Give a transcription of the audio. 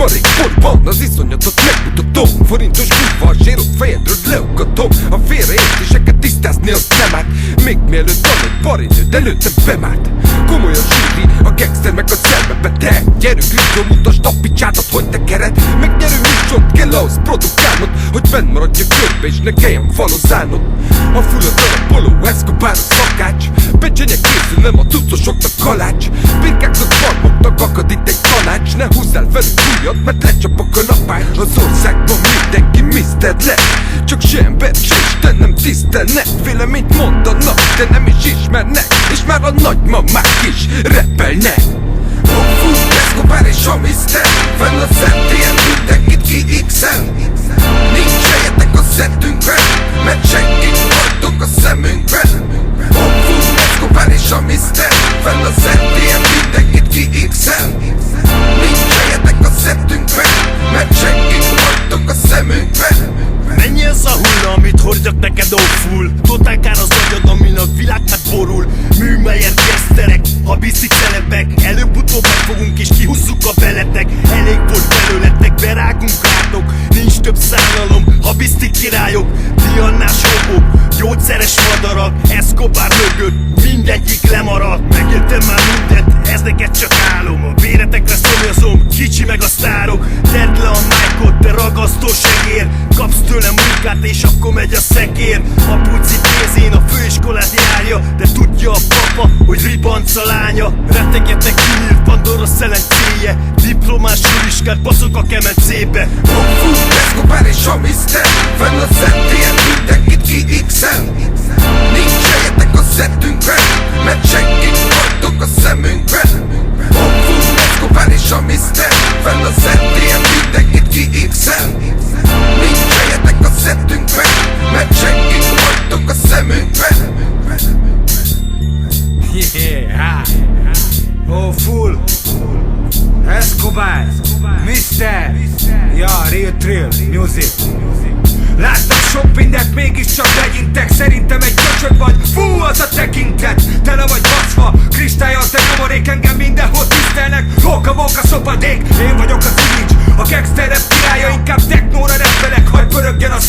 marék porban, az iszonyatot megmutatom. Forintos kurva, a zsírok fejedről leugatom. A félreértéseket tisztázni a szemát, még mielőtt van egy parinőd előttem bemárt. Komolyan zsíri, a gangster meg a szerve beteg. Gyerünk Rizsó, mutasd a picsádat, hogy te kered. Megnyerő műsort kell ahhoz produkálnod, hogy fenn maradj a körbe és ne kelljen falozálnod. A fullad a Polo Escobar a szakács, pecsenye készül, nem a cuccosoknak kalács. Birkáknak farmoknak akad itt egy tanács. Ne húzzál velük újat, mert lecsapok a napány. Az országban mindenki Mr. lett, csak se ember, se Isten nem tisztelnek. Véleményt mondanak, de nem is ismernek, és már a nagymamák is rappelnek. Fú, Escobar és a Mr. Fenn a szettén mindenkit ki-x-el. Nincs helyetek a szettünkben, mert senkit hagytok a szemünkben. Fú, Escobar és a Mr. Fenn a szettén mindenkit ki-x-el. Nincs helyetek a szettünkben, mert senkit hagytok a szemünkben. Mennyi ez a hulla, amit hordjak neked óful? Totál kár az agyad, amin a világ megborul. Műmeyer geszterek, ha biszik szelepek. Előbb-utóbb megfogunk és kihúzzuk a veletek. Elég volt belőletek, berágunk rátok. Nincs több szánalom, ha bisztik királyok. Diannás hobok, gyógyszeres madarak. Escobar mögött mindegyik lemarad. Megéltem már mindent, ez neked csak álom. A véretekre szomjazom, kicsi meg a sztárok. Tedd le a májkot, te ragasztó segér. Kapsz tőle munkát és akkor megy a szekér. A puci pénzén a főiskolát járja, de tudja a papa, hogy ribanc a lánya. Rettegetnek kinyílt Pandora szelencéje. Diplomás juriskát baszok a kemencébe. Fú, Escobar és a Mr. Fenn a szettén mindenkit ki-x-el. Nincs helyetek a szettünkben, mert senkit hagytok a szemünkben. Fú, Escobar és a Mr. Fenn a szettén mindenkit ki-x-el. Nincs helyetek a szettünkben, mert senkit hagytok a szemünkben. Yeah, oh full Escobar, Mr. Ja, real trill, music. Láttam sok mindent, mégiscsak legyintek. Szerintem egy köcsög vagy, fú az a tekintet. Tele vagy baszva, kristályal te nyomorék. Engem mindenhol tisztelnek, hóka-móka szopadék. Én vagyok az image, a gangster rap királya. Inkább technóra rappelek, hagy pörögjen a